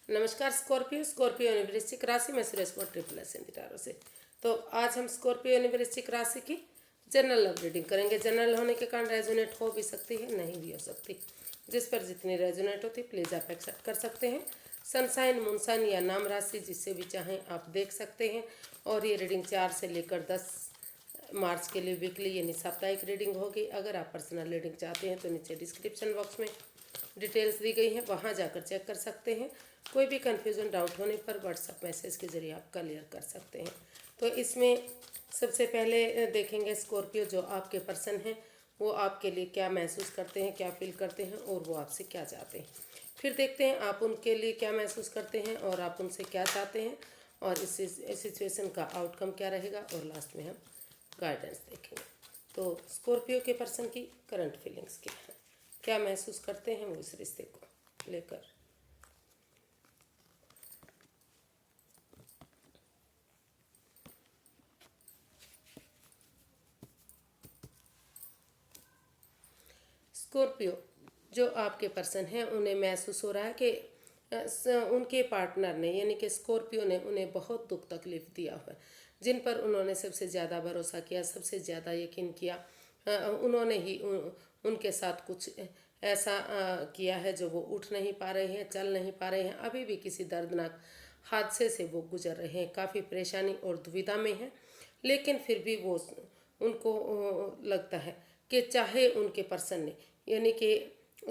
नमस्कार स्कॉर्पियो यानी वृश्चिक राशि में सुरेश को ट्रिपल एस तारों से। तो आज हम स्कॉर्पियो यानी वृश्चिक राशि की जनरल लव रीडिंग करेंगे। जनरल होने के कारण रेजोनेट हो भी सकती है, नहीं भी हो सकती। जिस पर जितनी रेजोनेट होती प्लीज़ आप एक्सेप्ट कर सकते हैं। सनसाइन, मूनसाइन या नाम राशि जिससे भी चाहें आप देख सकते हैं। और ये रीडिंग 4 से लेकर 10 मार्च के लिए वीकली यानी साप्ताहिक रीडिंग होगी। अगर आप पर्सनल रीडिंग चाहते हैं तो नीचे डिस्क्रिप्शन बॉक्स में डिटेल्स दी गई हैं, वहाँ जाकर चेक कर सकते हैं। कोई भी कन्फ्यूज़न डाउट होने पर व्हाट्सएप मैसेज के ज़रिए आप क्लियर कर सकते हैं। तो इसमें सबसे पहले देखेंगे स्कॉर्पियो जो आपके पर्सन हैं वो आपके लिए क्या महसूस करते हैं, क्या फील करते हैं और वो आपसे क्या चाहते हैं। फिर देखते हैं आप उनके लिए क्या महसूस करते हैं और आप उनसे क्या चाहते हैं और इस सिचुएशन का आउटकम क्या रहेगा। और लास्ट में हम गाइडेंस देखेंगे। तो स्कॉर्पियो के पर्सन की करंट फीलिंग्स क्या है, क्या महसूस करते हैं वो इस रिश्ते को लेकर। स्कॉर्पियो जो आपके पर्सन हैं उन्हें महसूस हो रहा है कि उनके पार्टनर ने यानी कि स्कॉर्पियो ने उन्हें बहुत दुख तकलीफ दिया हुआ है। जिन पर उन्होंने सबसे ज़्यादा भरोसा किया, सबसे ज़्यादा यकीन किया, उन्होंने ही उनके साथ कुछ ऐसा किया है जो वो उठ नहीं पा रहे हैं, चल नहीं पा रहे हैं। अभी भी किसी दर्दनाक हादसे से वो गुजर रहे हैं, काफ़ी परेशानी और दुविधा में हैं। लेकिन फिर भी वो उनको लगता है कि चाहे उनके पर्सन ने यानी कि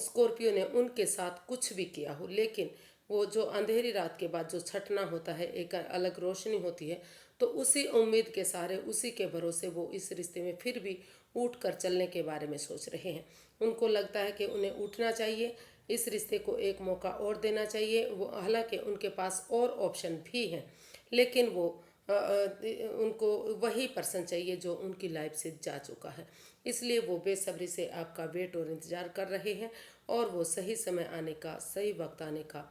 स्कॉर्पियो ने उनके साथ कुछ भी किया हो, लेकिन वो जो अंधेरी रात के बाद जो छटना होता है, एक अलग रोशनी होती है, तो उसी उम्मीद के सहारे, उसी के भरोसे वो इस रिश्ते में फिर भी उठ कर चलने के बारे में सोच रहे हैं। उनको लगता है कि उन्हें उठना चाहिए, इस रिश्ते को एक मौका और देना चाहिए। वो हालांकि उनके पास और ऑप्शन भी हैं, लेकिन वो उनको वही पर्सन चाहिए जो उनकी लाइफ से जा चुका है। इसलिए वो बेसब्री से आपका वेट और इंतज़ार कर रहे हैं और वो सही समय आने का, सही वक्त आने का,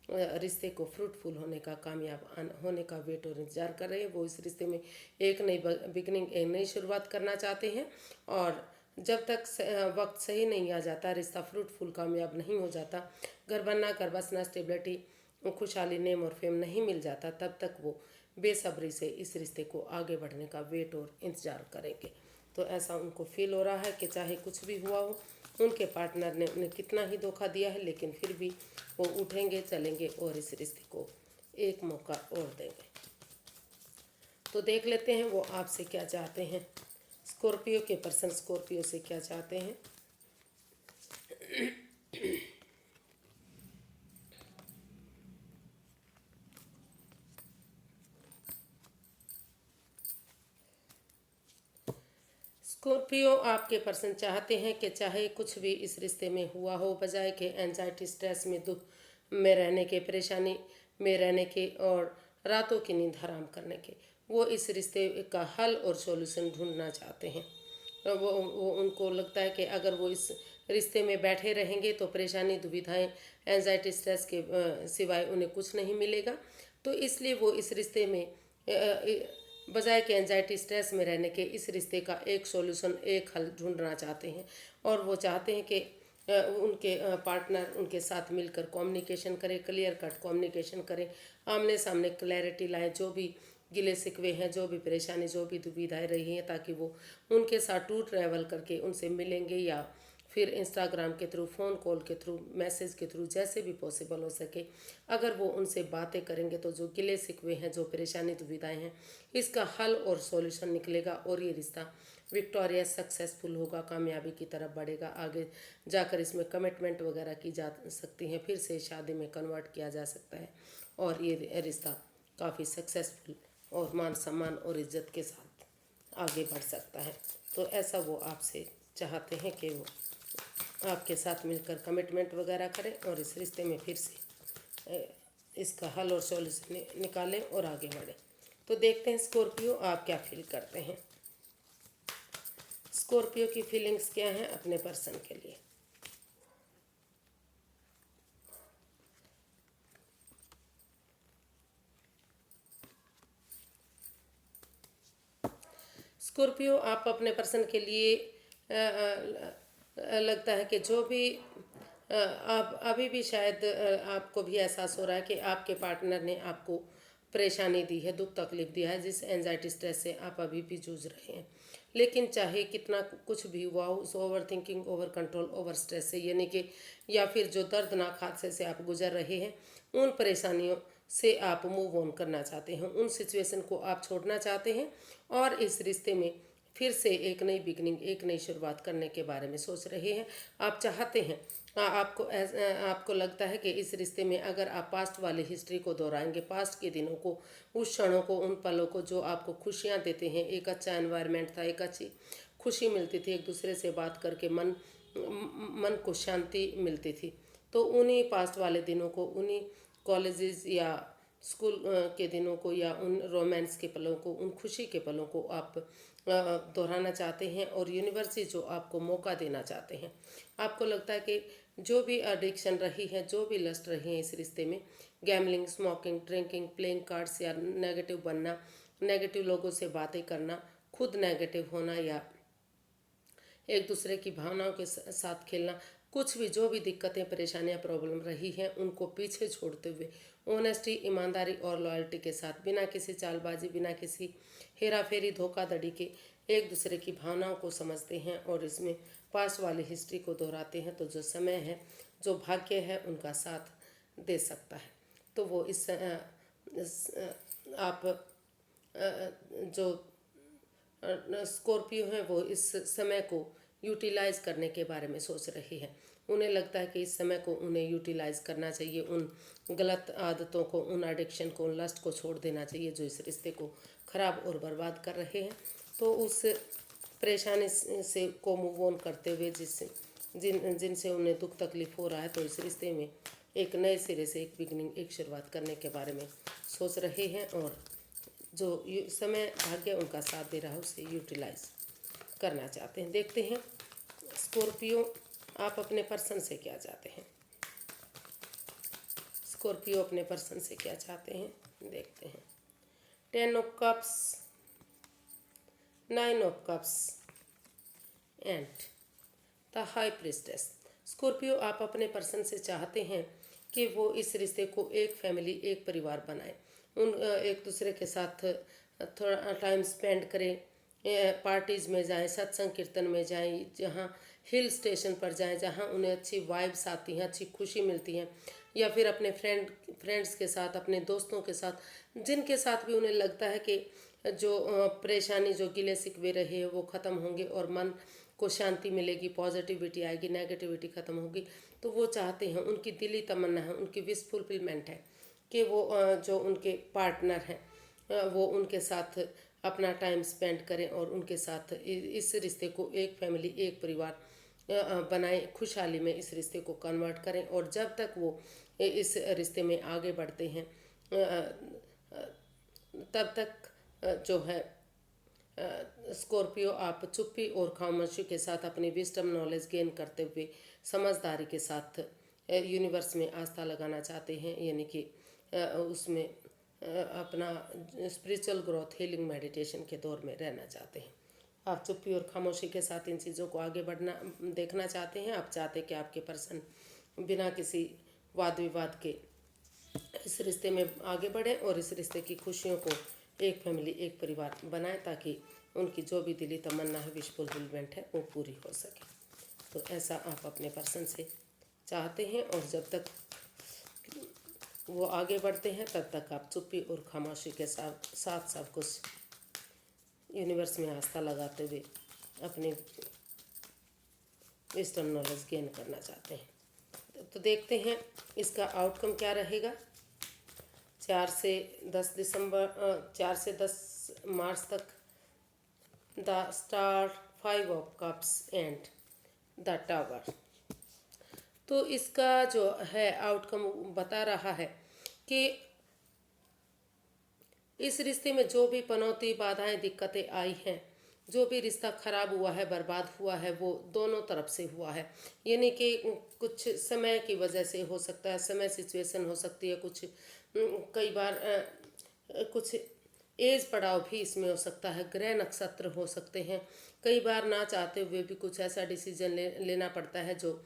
रिश्ते को फ्रूटफुल होने का, कामयाब होने का वेट और इंतज़ार कर रहे हैं। वो इस रिश्ते में एक नई बिगनिंग, एक नई शुरुआत करना चाहते हैं। और जब तक वक्त सही नहीं आ जाता, रिश्ता फ्रूटफुल, कामयाब नहीं हो जाता, घर बनना, घर बसना, स्टेबिलिटी, खुशहाली, नेम और फेम नहीं मिल जाता, तब तक वो बेसब्री से इस रिश्ते को आगे बढ़ने का वेट और इंतज़ार करेंगे। तो ऐसा उनको फील हो रहा है कि चाहे कुछ भी हुआ हो, उनके पार्टनर ने उन्हें कितना ही धोखा दिया है, लेकिन फिर भी वो उठेंगे, चलेंगे और इस रिश्ते को एक मौका और देंगे। तो देख लेते हैं वो आपसे क्या चाहते हैं। स्कॉर्पियो के पर्सन स्कॉर्पियो से क्या चाहते हैं। स्कॉर्पियो आपके पर्सन चाहते हैं कि चाहे कुछ भी इस रिश्ते में हुआ हो, बजाय के एंजाइटी, स्ट्रेस में, दुख में रहने के, परेशानी में रहने के और रातों की नींद हराम करने के, वो इस रिश्ते का हल और सॉल्यूशन ढूंढना चाहते हैं। वो उनको लगता है कि अगर वो इस रिश्ते में बैठे रहेंगे तो परेशानी, दुविधाएं, एंजाइटी, स्ट्रेस के सिवाय उन्हें कुछ नहीं मिलेगा। तो इसलिए वो इस रिश्ते में बजाय के एंजाइटी, स्ट्रेस में रहने के, इस रिश्ते का एक सॉल्यूशन, एक हल ढूंढना चाहते हैं। और वो चाहते हैं कि उनके पार्टनर उनके साथ मिलकर कम्युनिकेशन करें, क्लियर कट कम्युनिकेशन करें, आमने सामने क्लैरिटी लाएं, जो भी गिले शिकवे हैं, जो भी परेशानी, जो भी दुविधाएं रही हैं, ताकि वो उनके साथ टूर ट्रैवल करके उनसे मिलेंगे या फिर इंस्टाग्राम के थ्रू, फ़ोन कॉल के थ्रू, मैसेज के थ्रू, जैसे भी पॉसिबल हो सके, अगर वो उनसे बातें करेंगे तो जो गिले शिकवे हैं, जो परेशानी दुविधाएं हैं, इसका हल और सॉल्यूशन निकलेगा और ये रिश्ता विक्टोरियस, सक्सेसफुल होगा, कामयाबी की तरफ बढ़ेगा। आगे जाकर इसमें कमिटमेंट वगैरह की जा सकती हैं, फिर से शादी में कन्वर्ट किया जा सकता है और ये रिश्ता काफ़ी सक्सेसफुल और मान सम्मान और इज्जत के साथ आगे बढ़ सकता है। तो ऐसा वो आपसे चाहते हैं कि वो आपके साथ मिलकर कमिटमेंट वगैरह करें और इस रिश्ते में फिर से इसका हल और सॉल्यूशन निकालें और आगे बढ़ें। तो देखते हैं स्कॉर्पियो आप क्या फील करते हैं। स्कॉर्पियो की फीलिंग्स क्या हैं अपने पर्सन के लिए। स्कॉर्पियो आप अपने पर्सन के लिए लगता है कि जो भी आप अभी भी शायद आपको भी एहसास हो रहा है कि आपके पार्टनर ने आपको परेशानी दी है, दुख तकलीफ दिया है, जिस एंजाइटी स्ट्रेस से आप अभी भी जूझ रहे हैं। लेकिन चाहे कितना कुछ भी हुआ हो, उस over thinking, over control, over stress से, यानी कि या फिर जो दर्दनाक हादसे से आप गुजर रहे हैं, उन परेशानियों से आप मूव ऑन करना चाहते हैं, उन सिचुएशन को आप छोड़ना चाहते हैं और इस रिश्ते में फिर से एक नई बिगनिंग, एक नई शुरुआत करने के बारे में सोच रहे हैं। आप चाहते हैं, आपको लगता है कि इस रिश्ते में अगर आप पास्ट वाली हिस्ट्री को दोहराएंगे, पास्ट के दिनों को, उस क्षणों को, उन पलों को जो आपको खुशियाँ देते हैं, एक अच्छा एनवायरनमेंट था, एक अच्छी खुशी मिलती थी, एक दूसरे से बात करके मन को शांति मिलती थी, तो उन्हीं पास्ट वाले दिनों को, उन्हीं कॉलेजेस या स्कूल के दिनों को, या उन रोमांस के पलों को, उन खुशी के पलों को आप दोहराना चाहते हैं और यूनिवर्स ही जो आपको मौका देना चाहते हैं। आपको लगता है कि जो भी एडिक्शन रही है, जो भी लस्ट रही है इस रिश्ते में, gambling, smoking, drinking, playing cards या नेगेटिव बनना, नेगेटिव लोगों से बातें करना, खुद नेगेटिव होना या एक दूसरे की भावनाओं के साथ खेलना, कुछ भी जो भी दिक्कतें, परेशानियां, प्रॉब्लम रही हैं, उनको पीछे छोड़ते हुए ऑनेस्टी, ईमानदारी और लॉयल्टी के साथ, बिना किसी चालबाजी, बिना किसी हेरा फेरी, धोखाधड़ी के, एक दूसरे की भावनाओं को समझते हैं और इसमें पास वाली हिस्ट्री को दोहराते हैं, तो जो समय है, जो भाग्य है, उनका साथ दे सकता है। तो वो आप जो स्कॉर्पियो हैं वो इस समय को यूटिलाइज करने के बारे में सोच रही है। उन्हें लगता है कि इस समय को उन्हें यूटिलाइज करना चाहिए, उन गलत आदतों को, उन एडिक्शन को, उन लस्ट को छोड़ देना चाहिए जो इस रिश्ते को ख़राब और बर्बाद कर रहे हैं। तो उस परेशानी से को मूव ऑन करते हुए जिनसे उन्हें दुख तकलीफ हो रहा है, तो इस रिश्ते में एक नए सिरे से एक बिगनिंग, एक शुरुआत करने के बारे में सोच रहे हैं और जो समय भाग्य उनका साथ दे रहा है उसे यूटिलाइज करना चाहते हैं। देखते हैं स्कॉर्पियो आप अपने पर्सन से क्या चाहते हैं। स्कॉर्पियो अपने पर्सन से क्या चाहते हैं, देखते हैं। 10 of cups, 9 of cups and the high priestess. Scorpio आप अपने पर्सन से चाहते हैं कि वो इस रिश्ते को एक फैमिली, एक परिवार बनाए, एक दूसरे के साथ थोड़ा टाइम स्पेंड करें, पार्टीज़ में जाएं, सत्संग कीर्तन में जाएं, जहाँ हिल स्टेशन पर जाएं, जहाँ उन्हें अच्छी वाइब्स आती हैं, अच्छी खुशी मिलती है, या फिर अपने फ्रेंड्स के साथ, अपने दोस्तों के साथ, जिनके साथ भी उन्हें लगता है कि जो परेशानी, जो गिले शिकवे रहे वो ख़त्म होंगे और मन को शांति मिलेगी, पॉजिटिविटी आएगी, नेगेटिविटी ख़त्म होगी। तो वो चाहते हैं, उनकी दिली तमन्ना है, उनकी विश फुलफिलमेंट है कि वो जो उनके पार्टनर हैं वो उनके साथ अपना टाइम स्पेंड करें और उनके साथ इस रिश्ते को एक फैमिली, एक परिवार बनाए, खुशहाली में इस रिश्ते को कन्वर्ट करें। और जब तक वो इस रिश्ते में आगे बढ़ते हैं तब तक जो है स्कॉर्पियो आप चुप्पी और खामोशी के साथ अपनी विजडम, नॉलेज गेन करते हुए समझदारी के साथ यूनिवर्स में आस्था लगाना चाहते हैं, यानी कि उसमें अपना स्पिरिचुअल ग्रोथ, हीलिंग, मेडिटेशन के दौर में रहना चाहते हैं। आप चुप्पी और खामोशी के साथ इन चीज़ों को आगे बढ़ना देखना चाहते हैं। आप चाहते हैं कि आपके पर्सन बिना किसी वाद विवाद के इस रिश्ते में आगे बढ़े और इस रिश्ते की खुशियों को एक फैमिली, एक परिवार बनाए, ताकि उनकी जो भी दिली तमन्ना है, विश फुलफिलमेंट है, वो पूरी हो सके। तो ऐसा आप अपने पर्सन से चाहते हैं और जब तक वो आगे बढ़ते हैं तब तक आप चुप्पी और खामोशी के साथ सब कुछ यूनिवर्स में आस्था लगाते हुए अपनी विजडम, नॉलेज गेन करना चाहते हैं। तो देखते हैं इसका आउटकम क्या रहेगा। 4 से 10 मार्च तक the star, 5 of cups and the tower. तो इसका जो है आउटकम बता रहा है कि इस रिश्ते में जो भी पनौती, बाधाएं, दिक्कतें आई हैं, जो भी रिश्ता खराब हुआ है, बर्बाद हुआ है, वो दोनों तरफ से हुआ है। यानी कि कुछ समय की वजह से हो सकता है, समय सिचुएशन हो सकती है, कुछ कई बार कुछ एज पड़ाव भी इसमें हो सकता है, ग्रह नक्षत्र हो सकते हैं। कई बार ना चाहते हुए भी कुछ ऐसा डिसीजन लेना पड़ता है जो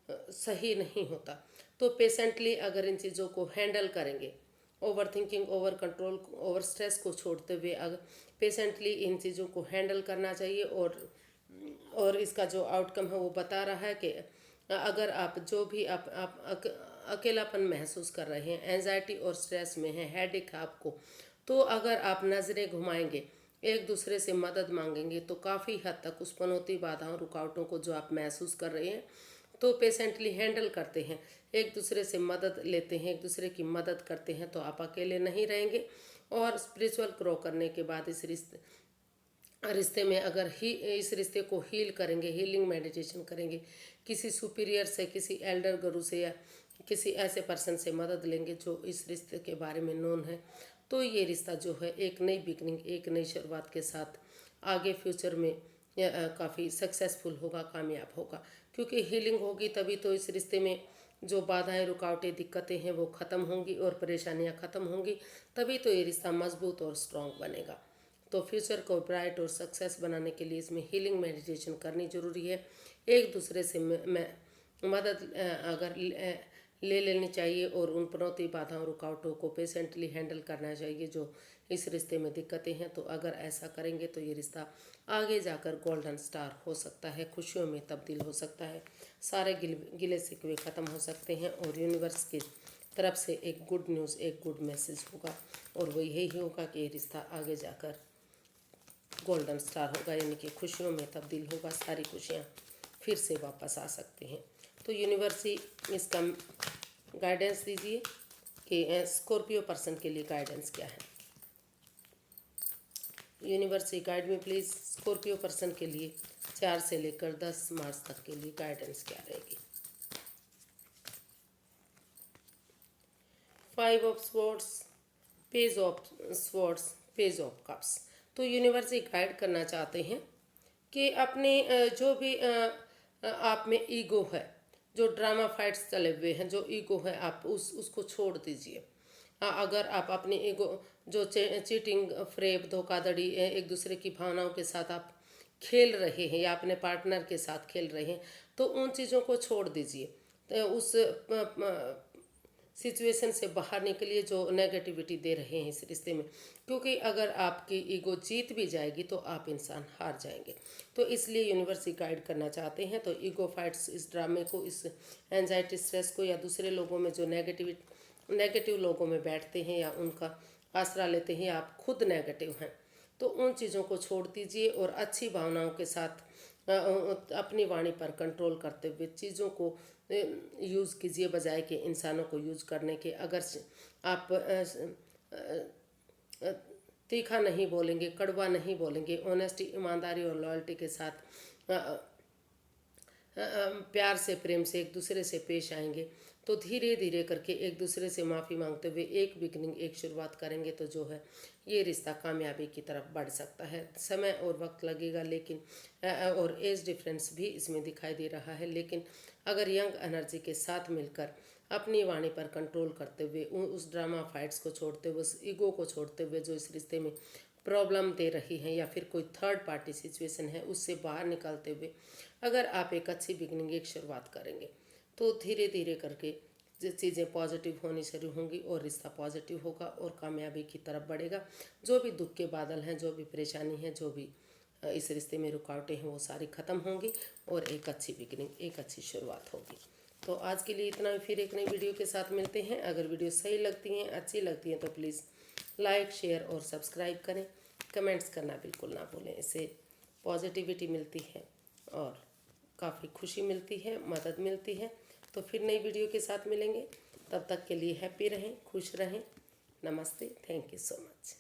सही नहीं होता। तो पेशेंटली अगर इन चीज़ों को हैंडल करेंगे, over thinking, over control, over stress को छोड़ते हुए अगर पेशेंटली इन चीज़ों को हैंडल करना चाहिए, और इसका जो आउटकम है वो बता रहा है कि अगर आप जो भी अकेलापन महसूस कर रहे हैं, एंजाइटी और स्ट्रेस में है, हेडेक है आपको, तो अगर आप नज़रें घुमाएंगे, एक दूसरे से मदद मांगेंगे, तो काफ़ी हद तक उस पनौती, बाधाओं, रुकावटों को जो आप महसूस कर रहे हैं तो पेशेंटली हैंडल करते हैं, एक दूसरे से मदद लेते हैं, एक दूसरे की मदद करते हैं, तो आप अकेले नहीं रहेंगे। और स्पिरिचुअल ग्रो करने के बाद इस रिश्ते में अगर इस रिश्ते को हील करेंगे, हीलिंग मेडिटेशन करेंगे, किसी सुपीरियर से, किसी एल्डर गुरु से या किसी ऐसे पर्सन से मदद लेंगे जो इस रिश्ते के बारे में नोन है, तो ये रिश्ता जो है एक नई बिगनिंग, एक नई शुरुआत के साथ आगे फ्यूचर में काफ़ी सक्सेसफुल होगा, कामयाब होगा। क्योंकि हीलिंग होगी तभी तो इस रिश्ते में जो बाधाएं, रुकावटें, दिक्कतें हैं वो ख़त्म होंगी और परेशानियां ख़त्म होंगी, तभी तो ये रिश्ता मजबूत और स्ट्रॉन्ग बनेगा। तो फ्यूचर को ब्राइट और सक्सेस बनाने के लिए इसमें हीलिंग मेडिटेशन करनी ज़रूरी है। एक दूसरे से मदद अगर ले लेनी चाहिए, और उन पनौती, बाधाओं, रुकावटों को पेशेंटली हैंडल करना चाहिए जो इस रिश्ते में दिक्कतें हैं। तो अगर ऐसा करेंगे तो ये रिश्ता आगे जाकर गोल्डन स्टार हो सकता है, खुशियों में तब्दील हो सकता है, सारे गिले शिकवे ख़त्म हो सकते हैं, और यूनिवर्स की तरफ से एक गुड न्यूज़, एक गुड मैसेज होगा, और वो यही होगा कि ये रिश्ता आगे जाकर गोल्डन स्टार होगा, यानी कि खुशियों में तब्दील होगा, सारी खुशियाँ फिर से वापस आ सकती हैं। तो यूनिवर्स ही इसका गाइडेंस दीजिए कि स्कॉर्पियो पर्सन के लिए गाइडेंस क्या है। यूनिवर्स ही गाइड में प्लीज़, स्कॉर्पियो पर्सन के लिए 4 से लेकर 10 मार्च तक के लिए गाइडेंस क्या रहेगी। 5 of swords, page of swords, page of cups. तो यूनिवर्स ही गाइड करना चाहते हैं कि अपने जो भी आप में ईगो है, जो ड्रामा फाइट्स चले हुए हैं, जो ईगो है, आप उसको छोड़ दीजिए। अगर आप अपनी ईगो, जो चीटिंग, फ्रेब, धोखाधड़ी, एक दूसरे की भावनाओं के साथ आप खेल रहे हैं या अपने पार्टनर के साथ खेल रहे हैं, तो उन चीज़ों को छोड़ दीजिए। तो उस सिचुएशन से बाहर निकलिए जो नेगेटिविटी दे रहे हैं इस रिश्ते में, क्योंकि अगर आपकी ईगो जीत भी जाएगी तो आप इंसान हार जाएंगे। तो इसलिए यूनिवर्स गाइड करना चाहते हैं, तो ईगो फाइट्स, इस ड्रामे को, इस एंजाइटी, स्ट्रेस को, या दूसरे लोगों में जो नेगेटिव लोगों में बैठते हैं या उनका आसरा लेते हैं, आप खुद नेगेटिव हैं, तो उन चीज़ों को छोड़ दीजिए और अच्छी भावनाओं के साथ अपनी वाणी पर कंट्रोल करते हुए चीज़ों को यूज़ कीजिए, बजाय कि इंसानों को यूज़ करने के। अगर आप तीखा नहीं बोलेंगे, कड़वा नहीं बोलेंगे, ऑनेस्टी, ईमानदारी और लॉयल्टी के साथ प्यार से, प्रेम से एक दूसरे से पेश आएंगे, तो धीरे धीरे करके एक दूसरे से माफ़ी मांगते हुए एक बिगनिंग, एक शुरुआत करेंगे, तो जो है ये रिश्ता कामयाबी की तरफ बढ़ सकता है। समय और वक्त लगेगा, लेकिन और एज डिफरेंस भी इसमें दिखाई दे रहा है, लेकिन अगर यंग एनर्जी के साथ मिलकर अपनी वाणी पर कंट्रोल करते हुए, उस ड्रामा फाइट्स को छोड़ते हुए, उस ईगो को छोड़ते हुए जो इस रिश्ते में प्रॉब्लम दे रही हैं या फिर कोई थर्ड पार्टी सिचुएशन है, उससे बाहर निकलते हुए अगर आप एक अच्छी बिगनिंग, एक शुरुआत करेंगे, तो धीरे धीरे करके चीज़ें पॉजिटिव होनी शुरू होंगी और रिश्ता पॉजिटिव होगा और कामयाबी की तरफ बढ़ेगा। जो भी दुख के बादल हैं, जो भी परेशानी है, जो भी इस रिश्ते में रुकावटें हैं, वो सारी ख़त्म होंगी और एक अच्छी बिगनिंग, एक अच्छी शुरुआत होगी। तो आज के लिए इतना ही, फिर एक नई वीडियो के साथ मिलते हैं। अगर वीडियो सही लगती हैं, अच्छी लगती हैं, तो प्लीज़ लाइक, शेयर और सब्सक्राइब करें। कमेंट्स करना बिल्कुल ना भूलें, इससे पॉजिटिविटी मिलती है और काफ़ी खुशी मिलती है, मदद मिलती है। तो फिर नई वीडियो के साथ मिलेंगे, तब तक के लिए हैप्पी रहें, खुश रहें। नमस्ते, थैंक यू सो मच।